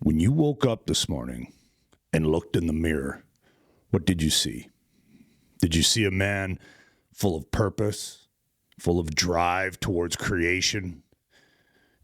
When you woke up this morning and looked in the mirror, what did you see? Did you see a man full of purpose, full of drive towards creation?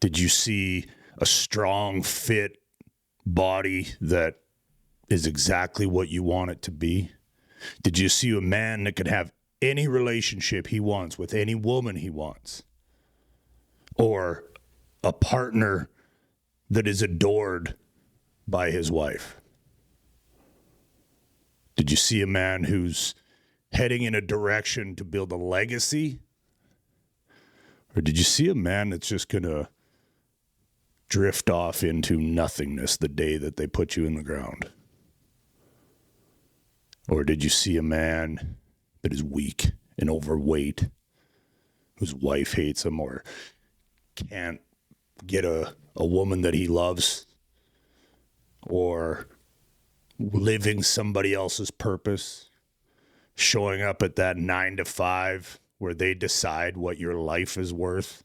Did you see a strong, fit body that is exactly what you want it to be? Did you see a man that could have any relationship he wants with any woman he wants? Or a partner that is adored by his wife? Did you see a man who's heading in a direction to build a legacy? Or did you see a man that's just going to drift off into nothingness the day that they put you in the ground? Or did you see a man that is weak and overweight, whose wife hates him or can't get a woman that he loves, or living somebody else's purpose, showing up at that 9 to 5 where they decide what your life is worth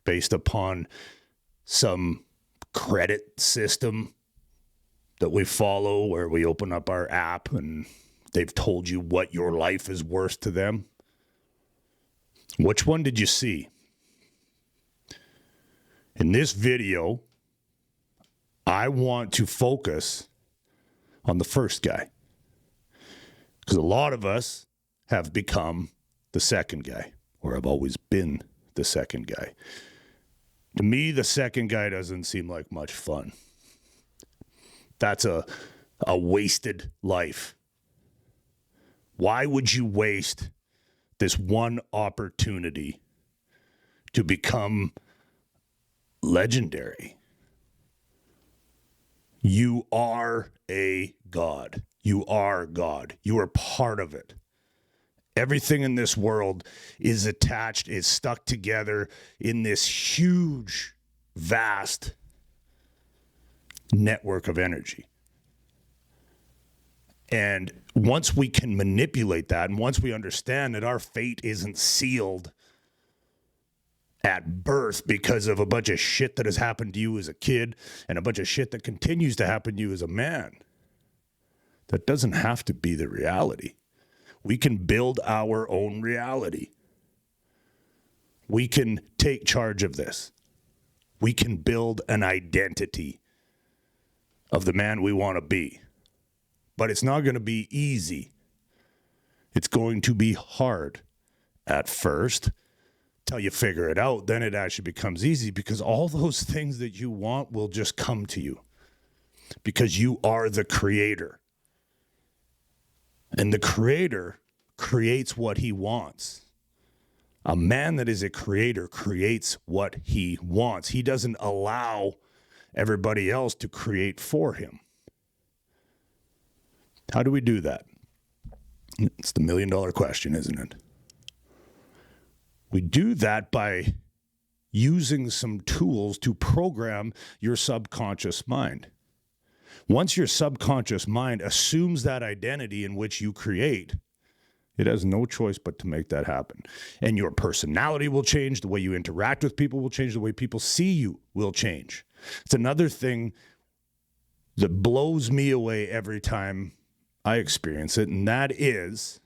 based upon some credit system that we follow, where we open up our app and they've told you what your life is worth to them? Which one did you see? In this video, I want to focus on the first guy, because a lot of us have become the second guy, or have always been the second guy. To me, the second guy doesn't seem like much fun. That's a wasted life. Why would you waste this one opportunity to become legendary? You are a god. You are God. You are part of it. Everything in this world is attached, is stuck together in this huge, vast network of energy. And once we can manipulate that, and once we understand that our fate isn't sealed at birth because of a bunch of shit that has happened to you as a kid and a bunch of shit that continues to happen to you as a man, that doesn't have to be the reality. We can build our own reality. We can take charge of this. We can build an identity of the man we want to be. But it's not going to be easy. It's going to be hard at first. Till you figure it out, then it actually becomes easy, because all those things that you want will just come to you because you are the creator. And the creator creates what he wants. A man that is a creator creates what he wants. He doesn't allow everybody else to create for him. How do we do that? It's the $1 million question, isn't it? We do that by using some tools to program your subconscious mind. Once your subconscious mind assumes that identity in which you create, it has no choice but to make that happen. And your personality will change, the way you interact with people will change, the way people see you will change. It's another thing that blows me away every time I experience it, and that is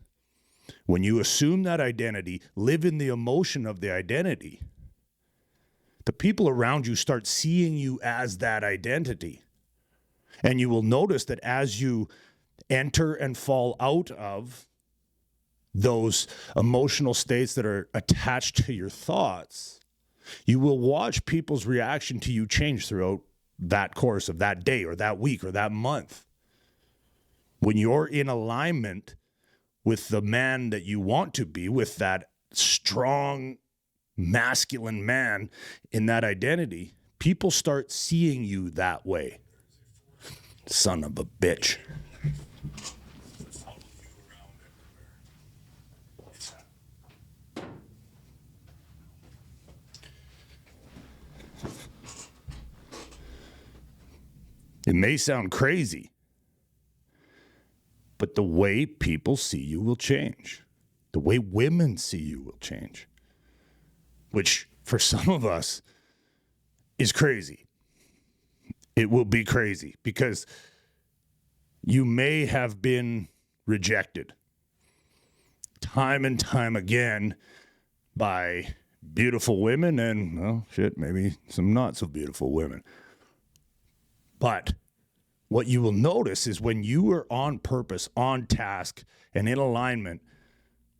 when you assume that identity, live in the emotion of the identity, the people around you start seeing you as that identity. And you will notice that as you enter and fall out of those emotional states that are attached to your thoughts, you will watch people's reaction to you change throughout that course of that day or that week or that month. When you're in alignment with the man that you want to be, with that strong, masculine man in that identity, people start seeing you that way. Son of a bitch. It may sound crazy, but the way people see you will change. The way women see you will change, which for some of us is crazy. It will be crazy because you may have been rejected time and time again by beautiful women and, well, shit, maybe some not so beautiful women. But what you will notice is when you are on purpose, on task, and in alignment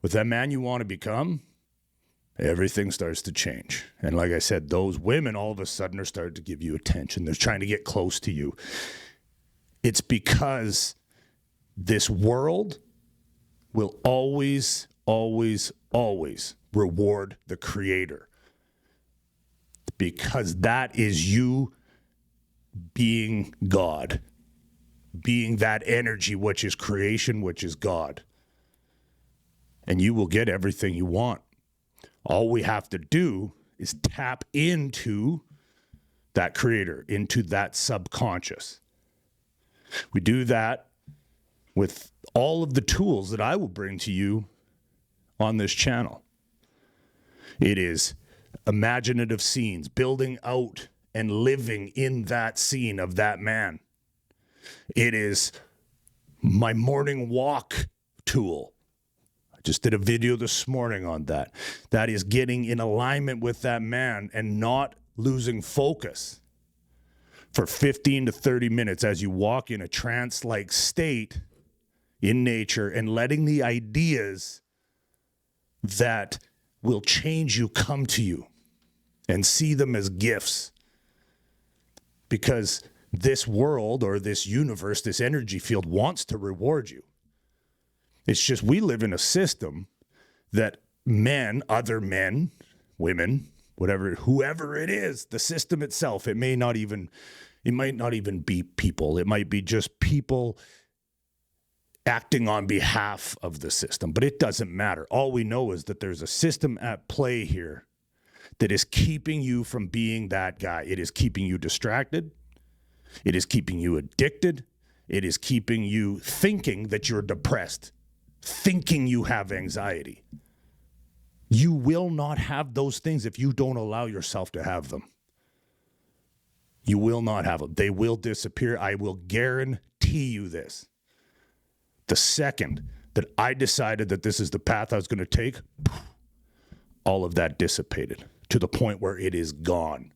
with that man you want to become, everything starts to change. And like I said, those women all of a sudden are starting to give you attention. They're trying to get close to you. It's because this world will always, always, always reward the creator. Because that is you being God, being that energy, which is creation, which is God. And you will get everything you want. All we have to do is tap into that creator, into that subconscious. We do that with all of the tools that I will bring to you on this channel. It is imaginative scenes, building out and living in that scene of that man. It is my morning walk tool. I just did a video this morning on that. That is getting in alignment with that man and not losing focus for 15 to 30 minutes as you walk in a trance-like state in nature and letting the ideas that will change you come to you and see them as gifts. Because this world or this universe, this energy field wants to reward you. It's just we live in a system that men, other men, women, whatever, whoever it is, the system itself, it might not even be people. It might be just people acting on behalf of the system, but it doesn't matter. All we know is that there's a system at play here that is keeping you from being that guy. It is keeping you distracted. It is keeping you addicted. It is keeping you thinking that you're depressed, thinking you have anxiety. You will not have those things if you don't allow yourself to have them. You will not have them. They will disappear. I will guarantee you this. The second that I decided that this is the path I was going to take, all of that dissipated to the point where it is gone.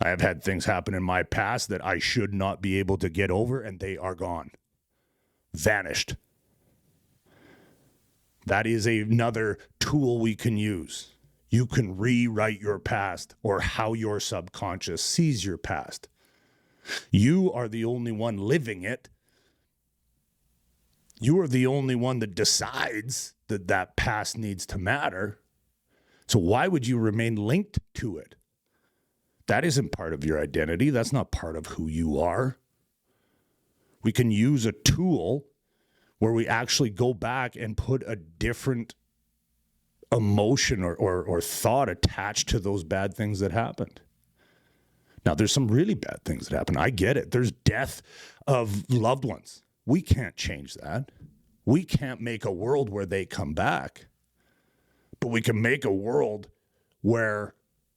I have had things happen in my past that I should not be able to get over, and they are gone. Vanished. That is another tool we can use. You can rewrite your past or how your subconscious sees your past. You are the only one living it. You are the only one that decides that that past needs to matter. So why would you remain linked to it? That isn't part of your identity. That's not part of who you are. We can use a tool where we actually go back and put a different emotion or thought attached to those bad things that happened. Now, there's some really bad things that happen. I get it. There's death of loved ones. We can't change that. We can't make a world where they come back. But we can make a world where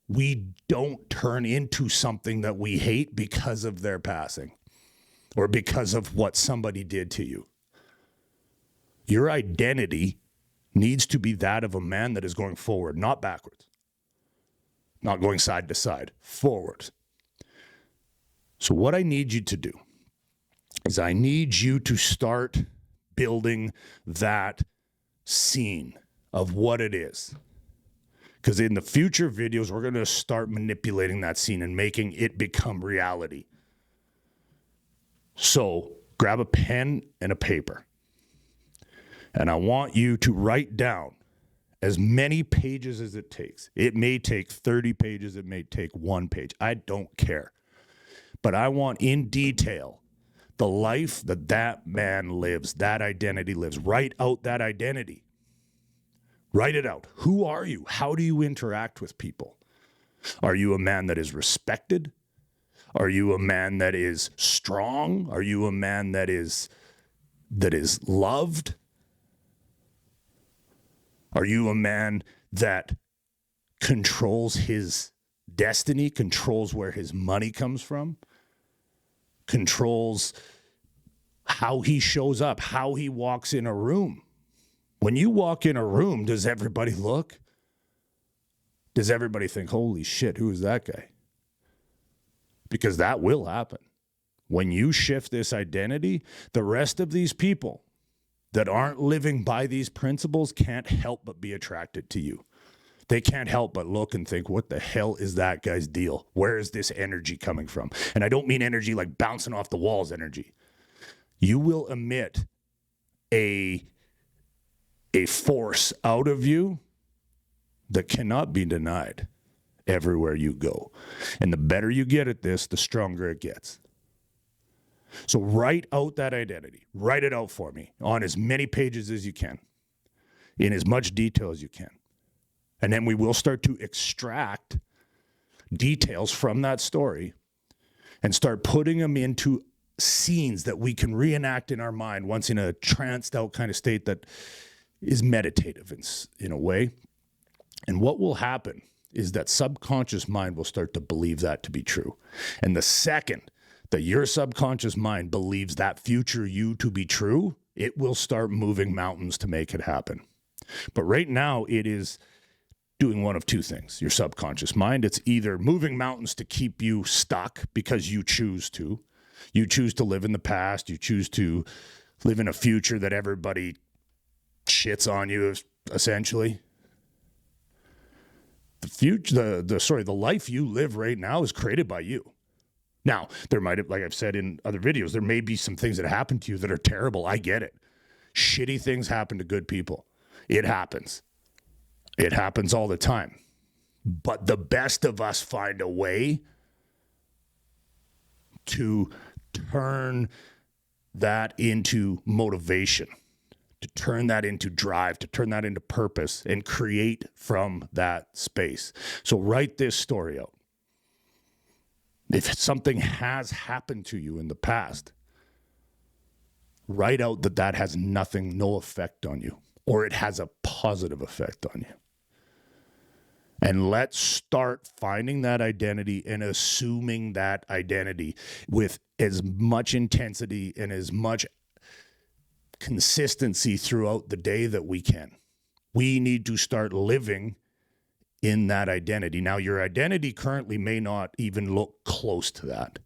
we don't turn into something that we hate because of their passing or because of what somebody did to you. Your identity needs to be that of a man that is going forward, not backwards. Not going side to side, forward. So what I need you to do is I need you to start building that scene of what it is. Because in the future videos, we're going to start manipulating that scene and making it become reality. So grab a pen and a paper. And I want you to write down as many pages as it takes. It may take 30 pages. It may take 1 page. I don't care. But I want in detail the life that that man lives, that identity lives. Write out that identity. Write it out. Who are you? How do you interact with people? Are you a man that is respected? Are you a man that is strong? Are you a man that is loved? Are you a man that controls his destiny, controls where his money comes from? controls how he shows up, how he walks in a room. When you walk in a room, does everybody look? Does everybody think, holy shit, who is that guy? Because that will happen. When you shift this identity, the rest of these people that aren't living by these principles can't help but be attracted to you. They can't help but look and think, what the hell is that guy's deal? Where is this energy coming from? And I don't mean energy like bouncing off the walls energy. You will emit a force out of you that cannot be denied everywhere you go. And the better you get at this, the stronger it gets. So write out that identity. Write it out for me on as many pages as you can, in as much detail as you can. And then we will start to extract details from that story and start putting them into scenes that we can reenact in our mind once in a tranced out kind of state that is meditative in a way. And what will happen is that subconscious mind will start to believe that to be true. And the second that your subconscious mind believes that future you to be true, it will start moving mountains to make it happen. But right now, it is doing one of two things. Your subconscious mind, it's either moving mountains to keep you stuck because you choose to. You choose to live in the past. You choose to live in a future that everybody shits on you, essentially. The life you live right now is created by you. Now, there might have, like I've said in other videos, there may be some things that happen to you that are terrible. I get it. Shitty things happen to good people. It happens. It happens all the time. But the best of us find a way to turn that into motivation, to turn that into drive, to turn that into purpose and create from that space. So write this story out. If something has happened to you in the past, write out that has no effect on you, or it has a positive effect on you. And let's start finding that identity and assuming that identity with as much intensity and as much consistency throughout the day that we can. We need to start living in that identity. Now, your identity currently may not even look close to that,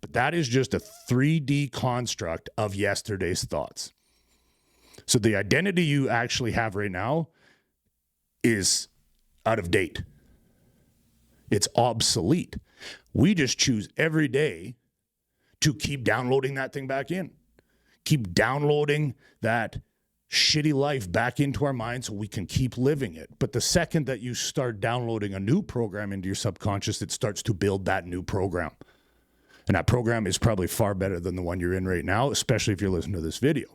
but that is just a 3D construct of yesterday's thoughts. So the identity you actually have right now is out of date. It's obsolete. We just choose every day to keep downloading that thing back in. Keep downloading that shitty life back into our mind so we can keep living it. But the second that you start downloading a new program into your subconscious, it starts to build that new program. And that program is probably far better than the one you're in right now, especially if you're listening to this video.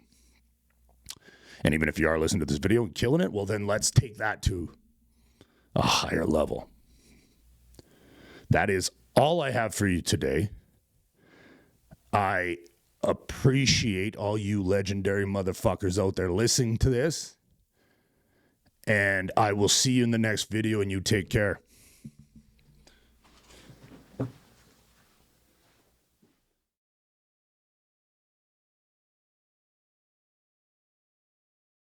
And even if you are listening to this video and killing it, well, then let's take that to a higher level. That is all I have for you today. I appreciate all you legendary motherfuckers out there listening to this. And I will see you in the next video, and you take care.